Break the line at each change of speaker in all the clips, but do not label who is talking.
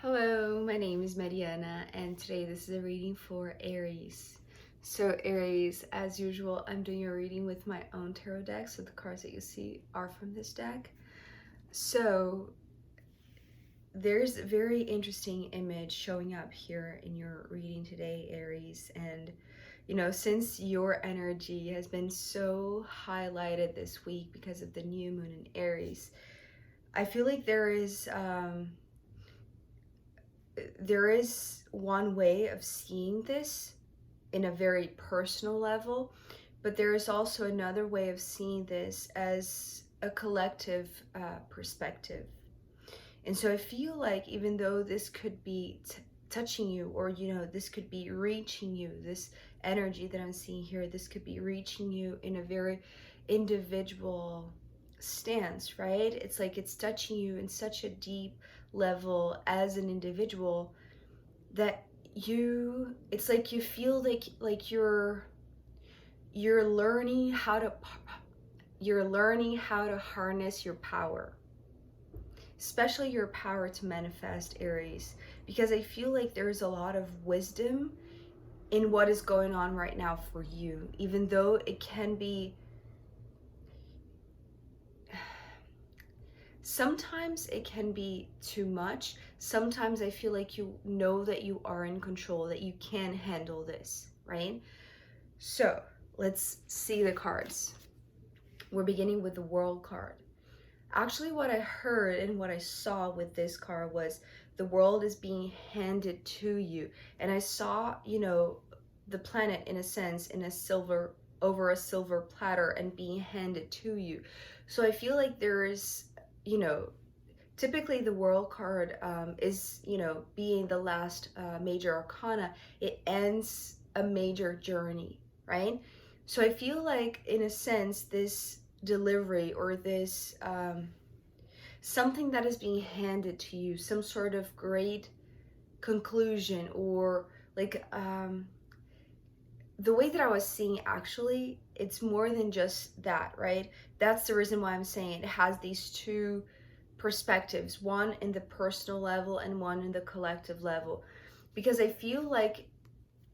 Hello, my name is Mariana, and today this is a reading for Aries. So Aries, as usual, I'm doing a reading with my own tarot deck, so the cards that you see are from this deck. So there's a very interesting image showing up here in your reading today, Aries, and since your energy has been so highlighted this week because of the new moon in Aries, I feel like there is one way of seeing this in a very personal level, but there is also another way of seeing this as a collective perspective. And so I feel like even though this could be touching you, or this could be reaching you, this energy that I'm seeing here, this could be reaching you in a very individual stance, right? It's like it's touching you in such a deep level as an individual that it's like you feel like you're learning how to harness your power, especially your power to manifest, Aries, because I feel like there's a lot of wisdom in what is going on right now for you, even though it can be, sometimes it can be too much. Sometimes I feel like you know that you are in control, that you can handle this, right? So let's see the cards. We're beginning with the World card. Actually, what I heard and what I saw with this card was the world is being handed to you. And I saw, the planet in a sense in a silver, over a silver platter, and being handed to you. So I feel like there is, typically the World card is, being the last major arcana. It ends a major journey, right? So I feel like in a sense this delivery, or this something that is being handed to you, some sort of great conclusion, or like the way that I was seeing, actually it's more than just that, right? That's the reason why I'm saying it has these two perspectives, one in the personal level and one in the collective level, because I feel like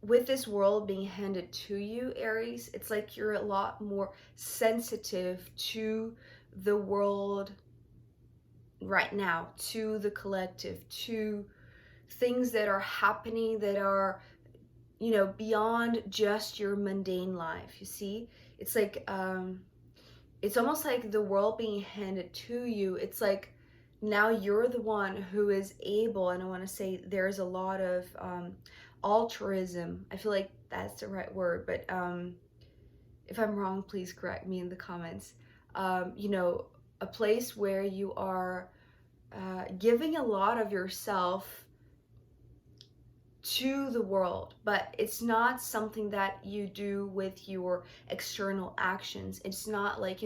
with this world being handed to you, Aries, it's like you're a lot more sensitive to the world right now, to the collective, to things that are happening that are, beyond just your mundane life. You see, it's like it's almost like the world being handed to you. It's like now you're the one who is able, and I want to say there's a lot of altruism. I feel like that's the right word, but if I'm wrong, please correct me in the comments. A place where you are giving a lot of yourself to the world, but it's not something that you do with your external actions. It's not like,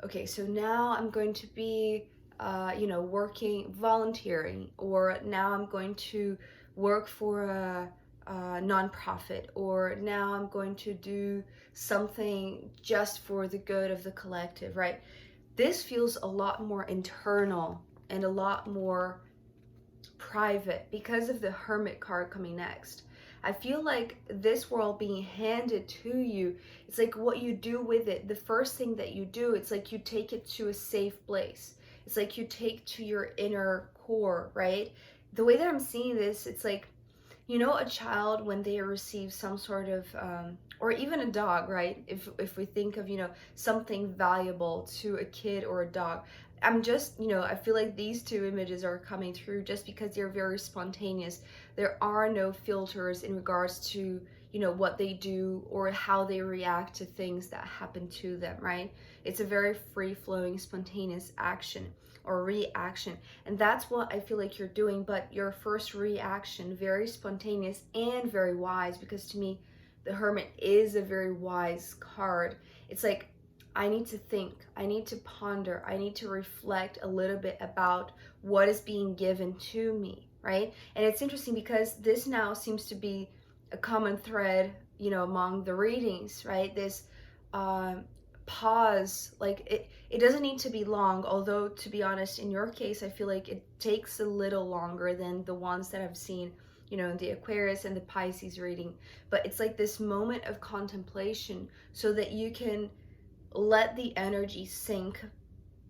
okay, so now I'm going to be, working, volunteering, or now I'm going to work for a nonprofit, or now I'm going to do something just for the good of the collective, right? This feels a lot more internal and a lot more private because of the Hermit card coming next. I feel like this world being handed to you, it's like what you do with it. The first thing that you do, it's like you take it to a safe place. It's like you take to your inner core, right? The way that I'm seeing this, it's like, a child when they receive some sort of, or even a dog, right? If we think of, something valuable to a kid or a dog, I'm just, I feel like these two images are coming through just because they're very spontaneous. There are no filters in regards to, what they do or how they react to things that happen to them, right? It's a very free-flowing, spontaneous action or reaction. And that's what I feel like you're doing. But your first reaction, very spontaneous and very wise, because to me, the Hermit is a very wise card. It's like, I need to think, I need to ponder, I need to reflect a little bit about what is being given to me, right? And it's interesting because this now seems to be a common thread, among the readings, right? This pause. Like it doesn't need to be long, although to be honest, in your case, I feel like it takes a little longer than the ones that I've seen, you know, in the Aquarius and the Pisces reading. But it's like this moment of contemplation so that you can let the energy sink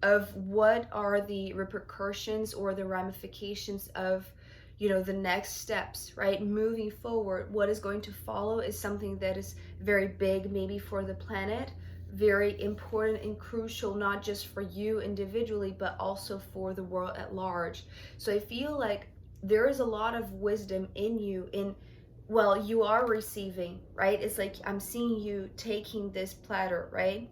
of what are the repercussions or the ramifications of, you know, the next steps, right? Moving forward, what is going to follow is something that is very big, maybe for the planet, very important and crucial, not just for you individually, but also for the world at large. So I feel like there is a lot of wisdom in you, in, well, you are receiving, right? It's like I'm seeing you taking this platter, right?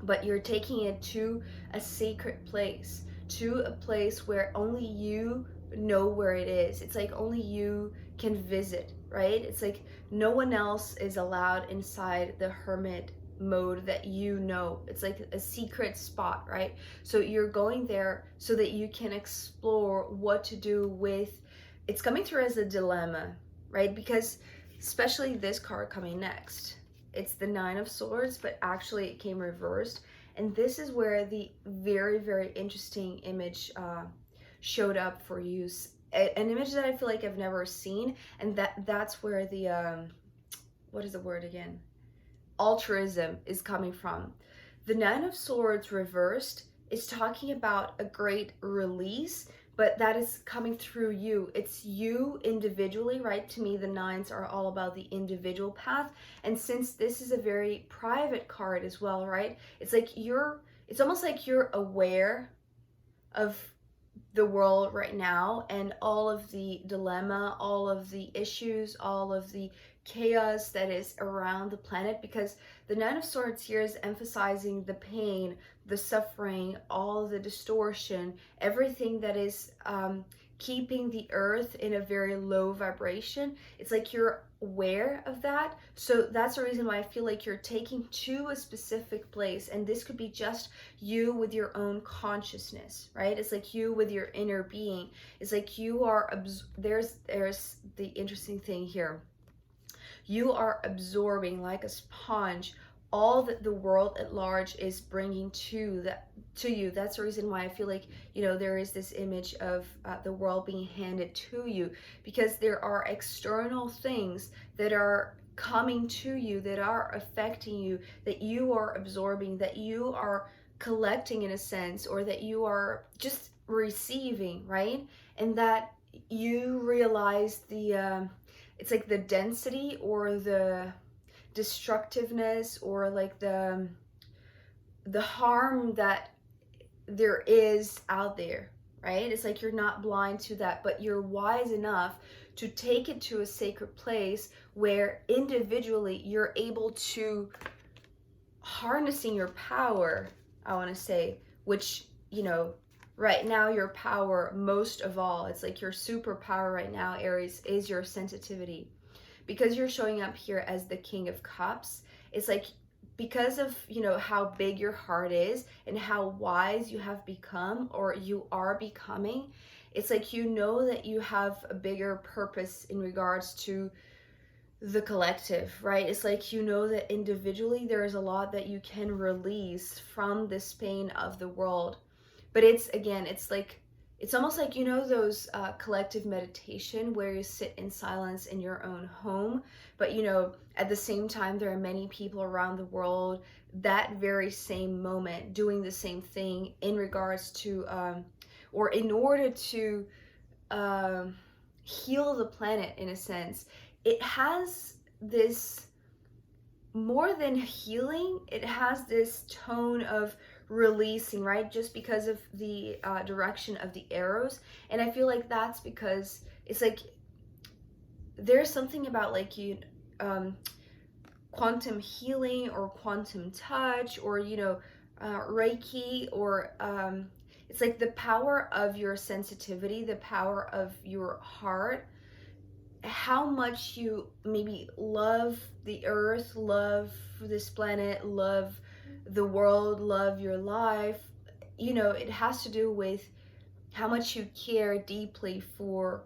But you're taking it to a sacred place, to a place where only you know where it is. It's like only you can visit, right? It's like no one else is allowed inside the hermit mode that you know. It's like a secret spot, right? So you're going there so that you can explore what to do with. It's coming through as a dilemma, right? Because especially this card coming next, it's the Nine of Swords, but actually it came reversed. And this is where the very, very interesting image showed up for you. An image that I feel like I've never seen. And that's where the, what is the word again? Altruism is coming from. The Nine of Swords reversed is talking about a great release, but that is coming through you. It's you individually, right? To me, the nines are all about the individual path. And since this is a very private card as well, right? It's like it's almost like you're aware of the world right now and all of the dilemma, all of the issues, all of the chaos that is around the planet, because the Nine of Swords here is emphasizing the pain, the suffering, all the distortion, everything that is keeping the earth in a very low vibration. It's like you're aware of that. So that's the reason why I feel like you're taking to a specific place, and this could be just you with your own consciousness, right? It's like you with your inner being. It's like you are there's the interesting thing here. You are absorbing like a sponge all that the world at large is bringing to you. That's the reason why I feel like, you know, there is this image of the world being handed to you, because there are external things that are coming to you, that are affecting you, that you are absorbing, that you are collecting in a sense, or that you are just receiving, right? And that you realize the it's like the density or the destructiveness, or like the harm that there is out there, right? It's like you're not blind to that, but you're wise enough to take it to a sacred place where individually you're able to harnessing your power, I want to say, which, you know, right now your power most of all, it's like your superpower right now, Aries, is your sensitivity. Because you're showing up here as the King of Cups, it's like because of, you know, how big your heart is and how wise you have become, or you are becoming, it's like you know that you have a bigger purpose in regards to the collective, right? It's like you know that individually there is a lot that you can release from this pain of the world. But it's, again, it's like, it's almost like, you know, those collective meditation where you sit in silence in your own home, but, you know, at the same time there are many people around the world that very same moment doing the same thing in regards to or in order to heal the planet in a sense. It has this, more than healing, it has this tone of releasing, right? Just because of the direction of the arrows. And I feel like that's because it's like there's something about like you quantum healing or quantum touch, or, you know, Reiki, or it's like the power of your sensitivity, the power of your heart, how much you maybe love the earth, love this planet, love the world, love your life. You know, it has to do with how much you care deeply for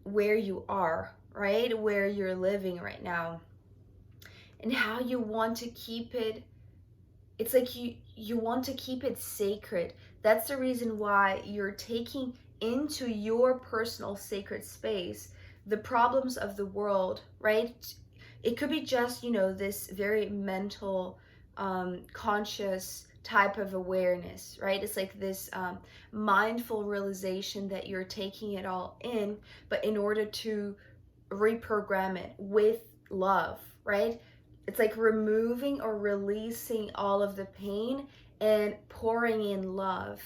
where you are, right? Where you're living right now, and how you want to keep it it's like you want to keep it sacred. That's the reason why you're taking into your personal sacred space the problems of the world, right? It could be just, you know, this very mental, conscious type of awareness, right? It's like this mindful realization that you're taking it all in, but in order to reprogram it with love, right? It's like removing or releasing all of the pain and pouring in love.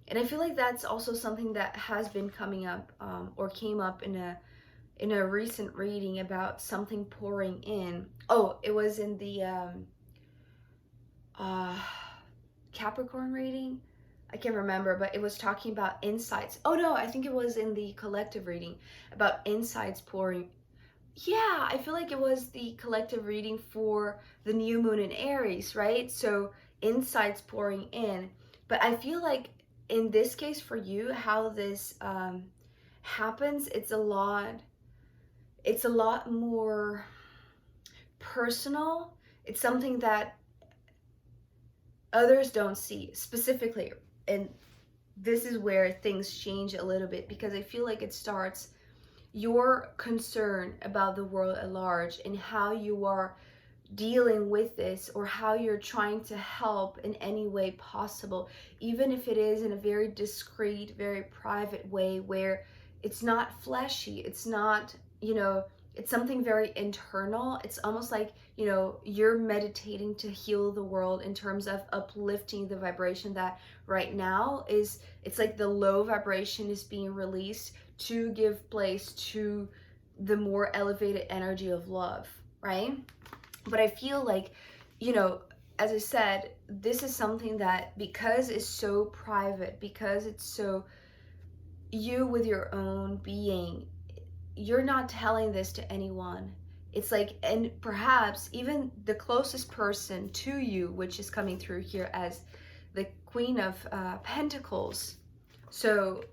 And I feel like that's also something that has been coming up, or came up in a recent reading about something pouring in. Oh, it was in the uh, Capricorn reading. I can't remember, but it was talking about insights. Oh no, I think it was in the collective reading about insights pouring. Yeah, I feel like it was the collective reading for the new moon in Aries, right? So insights pouring in. But I feel like in this case for you, how this happens, it's a lot more personal. It's something that others don't see specifically. And this is where things change a little bit, because I feel like it starts your concern about the world at large and how you are dealing with this, or how you're trying to help in any way possible, even if it is in a very discreet, very private way where it's not fleshy, it's not, you know, it's something very internal. It's almost like, you know, you're meditating to heal the world in terms of uplifting the vibration that right now is, it's like the low vibration is being released to give place to the more elevated energy of love, right? But I feel like, you know, as I said, this is something that, because it's so private, because it's so you with your own being, you're not telling this to anyone. It's like, and perhaps even the closest person to you, which is coming through here as the Queen of Pentacles. So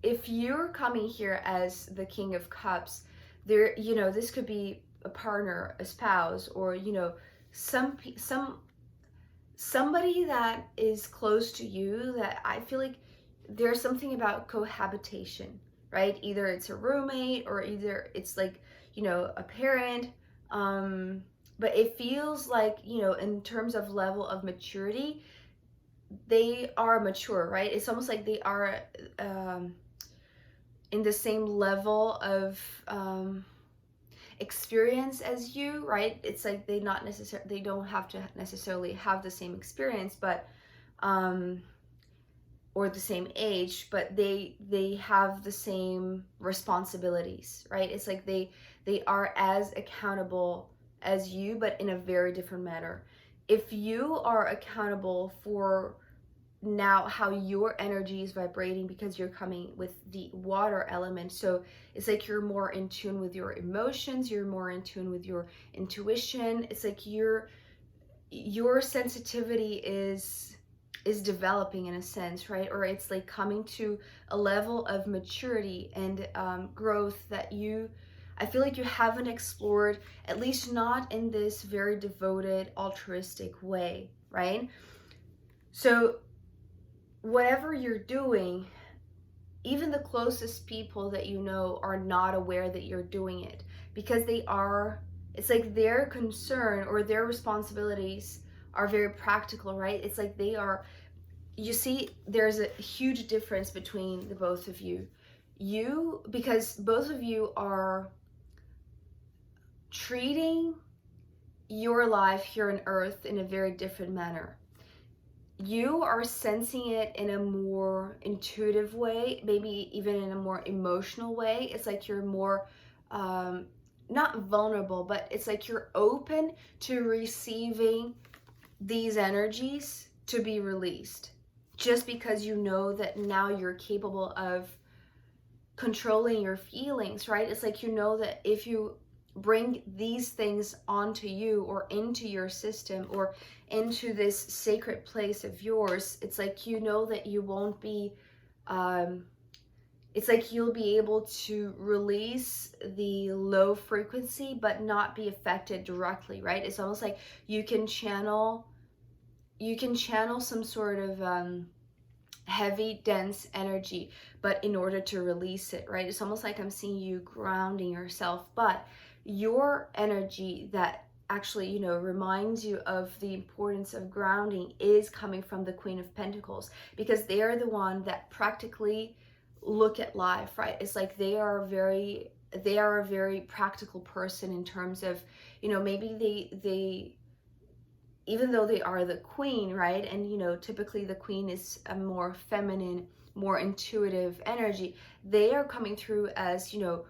if you're coming here as the King of Cups, there, you know, this could be a partner, a spouse, or, you know, somebody that is close to you, that I feel like there's something about cohabitation, right? Either it's a roommate, or either it's like, you know, a parent. But it feels like, you know, in terms of level of maturity, they are mature, right? It's almost like they are in the same level of experience as you, right? It's like they don't have to necessarily have the same experience, but or the same age, but they have the same responsibilities, right? It's like they are as accountable as you, but in a very different manner. If you are accountable for now how your energy is vibrating, because you're coming with the water element, so it's like you're more in tune with your emotions, you're more in tune with your intuition. It's like your sensitivity is developing in a sense, right? Or it's like coming to a level of maturity and growth that I feel like you haven't explored, at least not in this very devoted altruistic way, right? So whatever you're doing, even the closest people that you know are not aware that you're doing it, because it's like their concern or their responsibilities are very practical, right? It's like you see, there's a huge difference between the both of you. Because both of you are treating your life here on earth in a very different manner. You are sensing it in a more intuitive way, maybe even in a more emotional way. It's like you're more not vulnerable, but it's like you're open to receiving these energies to be released, just because you know that now you're capable of controlling your feelings, right? It's like, you know, that if you bring these things onto you, or into your system, or into this sacred place of yours, it's like, you know, that you won't be it's like you'll be able to release the low frequency but not be affected directly, right? It's almost like you can channel some sort of heavy, dense energy, but in order to release it, right? It's almost like I'm seeing you grounding yourself, but your energy that actually, you know, reminds you of the importance of grounding is coming from the Queen of Pentacles, because they are the one that practically look at life, right? It's like they are a very practical person in terms of, you know, maybe they even though they are the queen, right? And you know, typically the queen is a more feminine, more intuitive energy. They are coming through as, you know,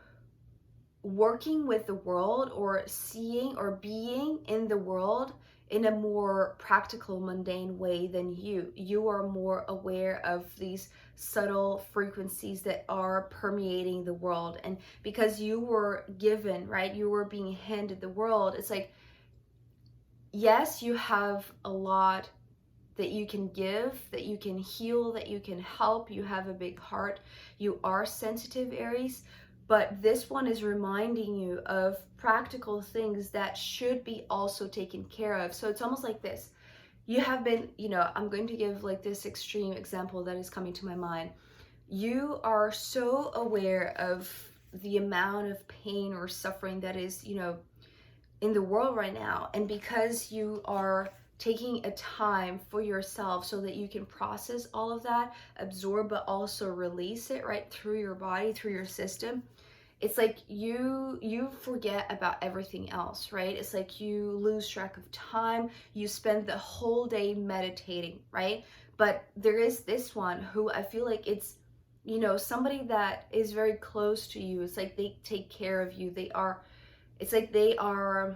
working with the world or seeing or being in the world in a more practical, mundane way than you. You are more aware of these subtle frequencies that are permeating the world. And because you were given, right, you were being handed the world, it's like, yes, you have a lot that you can give, that you can heal, that you can help. You have a big heart. You are sensitive, Aries. But this one is reminding you of practical things that should be also taken care of. So it's almost like this. You have been, you know, I'm going to give like this extreme example that is coming to my mind. You are so aware of the amount of pain or suffering that is, you know, in the world right now, and because you are taking a time for yourself so that you can process all of that, absorb, but also release it right through your body, through your system, it's like you forget about everything else, right? It's like you lose track of time. You spend the whole day meditating, right? But there is this one who I feel like it's, you know, somebody that is very close to you. It's like they take care of you. It's like they are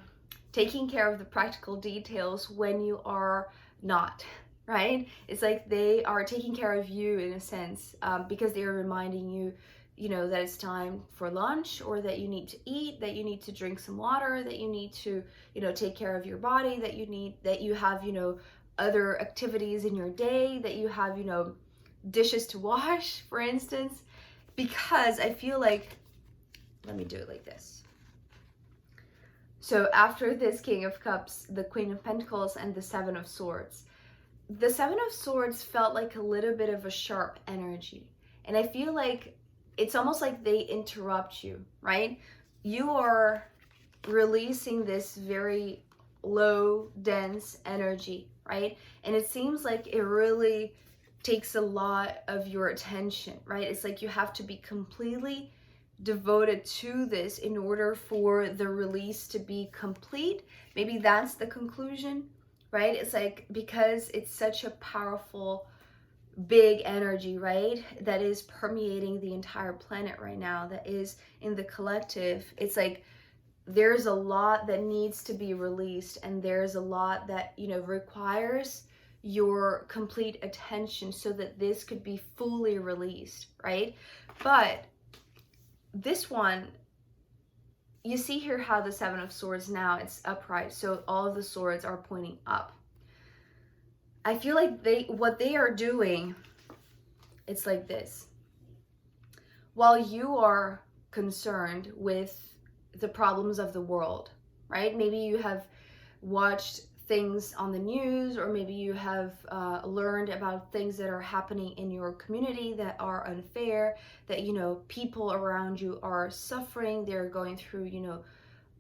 taking care of the practical details when you are not, right? It's like they are taking care of you in a sense, because they are reminding you, you know, that it's time for lunch, or that you need to eat, that you need to drink some water, that you need to, you know, take care of your body, that you have, you know, other activities in your day, that you have, you know, dishes to wash, for instance. Because I feel like, let me do it like this. So after this King of Cups, the Queen of Pentacles, and the Seven of Swords, the Seven of Swords felt like a little bit of a sharp energy. And I feel like it's almost like they interrupt you, right? You are releasing this very low, dense energy, right? And it seems like it really takes a lot of your attention, right? It's like you have to be completely devoted to this in order for the release to be complete. Maybe that's the conclusion, right? It's like, because it's such a powerful, big energy, right, that is permeating the entire planet right now, that is in the collective. It's like there's a lot that needs to be released, and there's a lot that, you know, requires your complete attention so that this could be fully released, right? But this one, you see here how the Seven of Swords now, it's upright, so all of the swords are pointing up. I feel like what they are doing, it's like this. While you are concerned with the problems of the world, right? Maybe you have watched things on the news, or maybe you have learned about things that are happening in your community that are unfair, that, you know, people around you are suffering, they're going through, you know,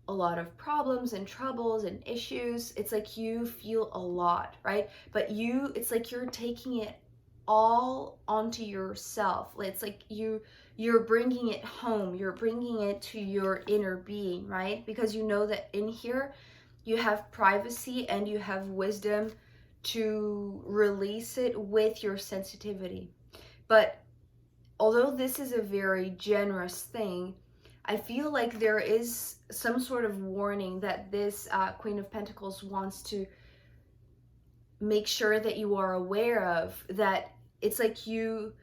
a lot of problems and troubles and issues. It's like you feel a lot, right? But it's like you're taking it all onto yourself. It's like you're bringing it home, you're bringing it to your inner being, right? Because you know that in here you have privacy and you have wisdom to release it with your sensitivity. But although this is a very generous thing, I feel like there is some sort of warning that this Queen of Pentacles wants to make sure that you are aware of, that it's like you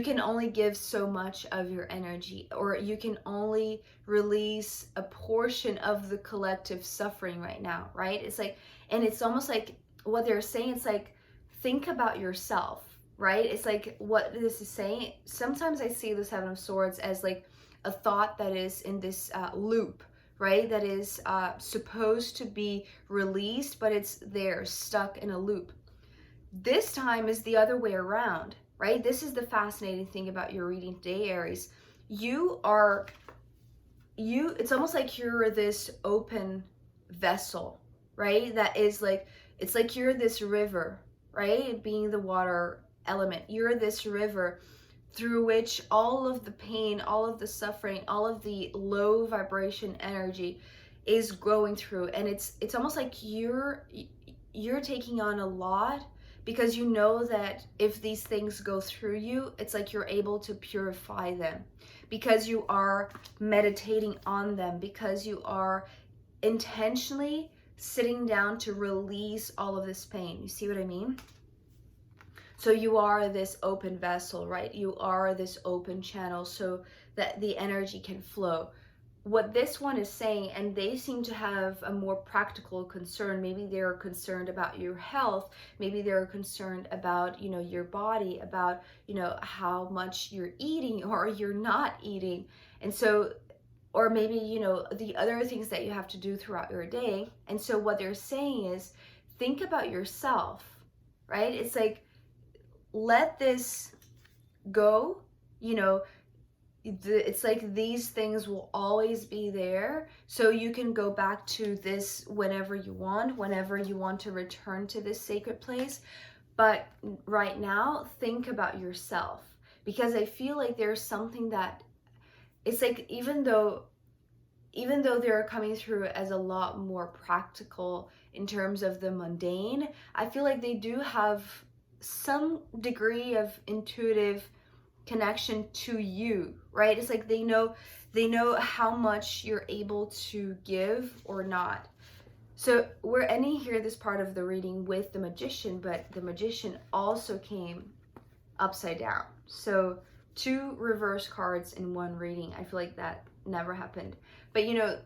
can only give so much of your energy, or you can only release a portion of the collective suffering right now, right? It's like, and it's almost like what they're saying, it's like, think about yourself, right? It's like what this is saying. Sometimes I see the Seven of Swords as like a thought that is in this loop, right? That is supposed to be released, but it's there, stuck in a loop. This time is the other way around, right? This is the fascinating thing about your reading today, Aries. It's almost like you're this open vessel, right? That is like, it's like you're this river, right? Being the water element, you're this river through which all of the pain, all of the suffering, all of the low vibration energy is going through. And it's almost like you're taking on a lot, because you know that if these things go through you, it's like you're able to purify them, because you are meditating on them, because you are intentionally sitting down to release all of this pain. You see what I mean? So you are this open vessel, right? You are this open channel so that the energy can flow. What this one is saying, and they seem to have a more practical concern. Maybe they're concerned about your health. Maybe they're concerned about, you know, your body, about, you know, how much you're eating or you're not eating. And so, or maybe, you know, the other things that you have to do throughout your day. And so what they're saying is, think about yourself, right? It's like, let this go, you know, it's like these things will always be there, so you can go back to this whenever you want to return to this sacred place. But right now, think about yourself, because I feel like there's something that, it's like, even though they're coming through as a lot more practical in terms of the mundane, I feel like they do have some degree of intuitive connection to you, right? It's like they know how much you're able to give or not. So we're ending here this part of the reading with the Magician, but the Magician also came upside down. So 2 reverse cards in one reading. I feel like that never happened. But you know,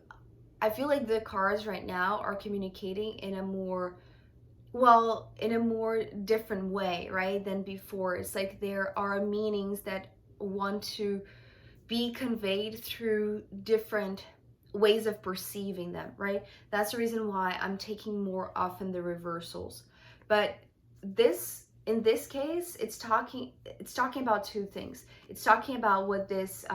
I feel like the cards right now are communicating in a more different way, right, than before. It's like there are meanings that want to be conveyed through different ways of perceiving them, right? That's the reason why I'm taking more often the reversals. But in this case, it's talking about 2 things. It's talking about what this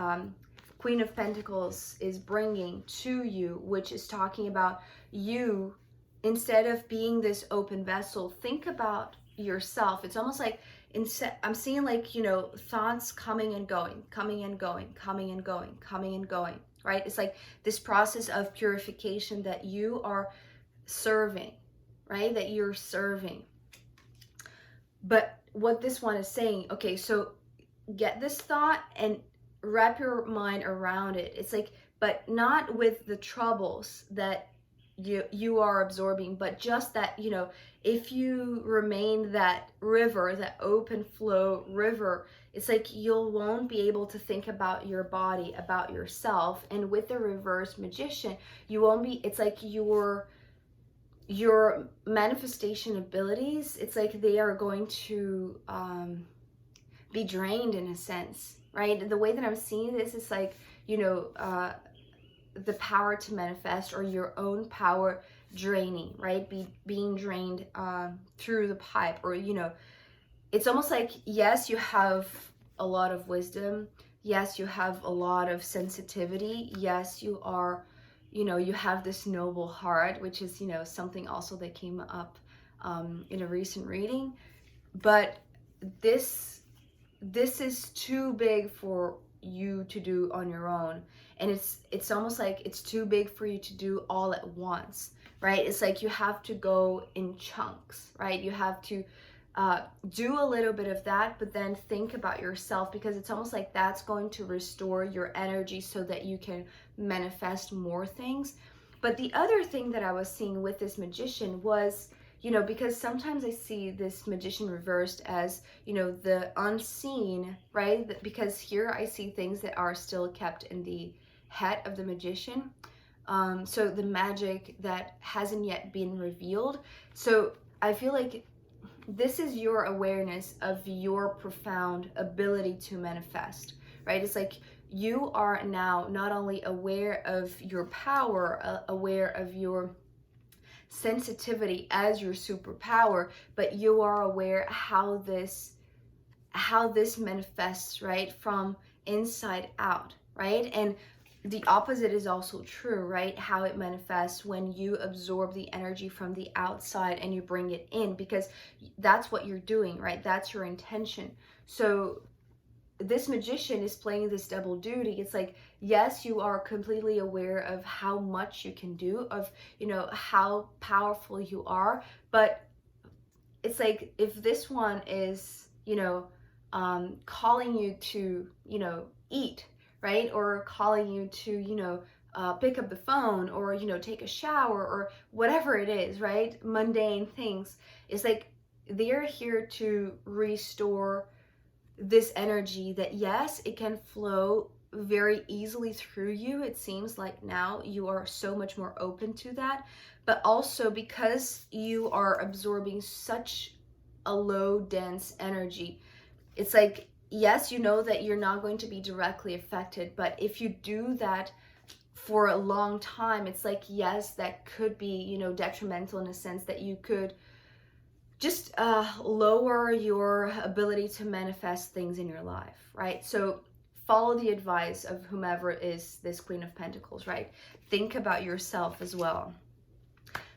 Queen of Pentacles is bringing to you, which is talking about you. Instead of being this open vessel, think about yourself. It's almost like, I'm seeing like, you know, thoughts coming and going, coming and going, coming and going, coming and going, right? It's like this process of purification that you are serving, right? That you're serving. But what this one is saying, okay, so get this thought and wrap your mind around it. It's like, but not with the troubles that you are absorbing, but just that, you know, if you remain that river, that open flow river, it's like you won't be able to think about your body, about yourself. And with the reverse Magician, you won't be, it's like your manifestation abilities, it's like they are going to be drained in a sense, right? The way that I'm seeing this is like, you know, the power to manifest, or your own power draining, right? Being drained through the pipe, or, you know, it's almost like, yes, you have a lot of wisdom. Yes, you have a lot of sensitivity. Yes, you are, you know, you have this noble heart, which is, you know, something also that came up in a recent reading. But this is too big for you to do on your own. And it's almost like it's too big for you to do all at once, right? It's like you have to go in chunks, right? You have to do a little bit of that, but then think about yourself, because it's almost like that's going to restore your energy so that you can manifest more things. But the other thing that I was seeing with this Magician was, you know, because sometimes I see this Magician reversed as, you know, the unseen, right? Because here I see things that are still kept in the head of the Magician. So the magic that hasn't yet been revealed. So I feel like this is your awareness of your profound ability to manifest, right? It's like you are now not only aware of your power, aware of your sensitivity as your superpower, but you are aware how this manifests, right, from inside out, right? And the opposite is also true, right? How it manifests when you absorb the energy from the outside and you bring it in, because that's what you're doing, right? That's your intention. So this magician is playing this double duty. It's like, yes, you are completely aware of how much you can do, of, you know, how powerful you are, but it's like, if this one is, you know, calling you to, you know, eat, right? Or calling you to, you know, pick up the phone, or, you know, take a shower, or whatever it is, right? Mundane things. It's like they're here to restore this energy that, yes, it can flow very easily through you. It seems like now you are so much more open to that, but also because you are absorbing such a low dense energy, it's like, yes, you know that you're not going to be directly affected, but if you do that for a long time, it's like, yes, that could be, you know, detrimental in a sense that you could just lower your ability to manifest things in your life, right? So follow the advice of whomever is this Queen of Pentacles, right? Think about yourself as well.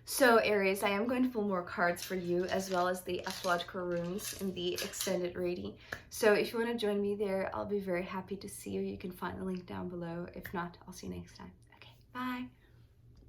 So Aries, I am going to pull more cards for you, as well as the astrological runes in the extended reading. So if you want to join me there, I'll be very happy to see you. You can find the link down below. If not, I'll see you next time. Okay, bye.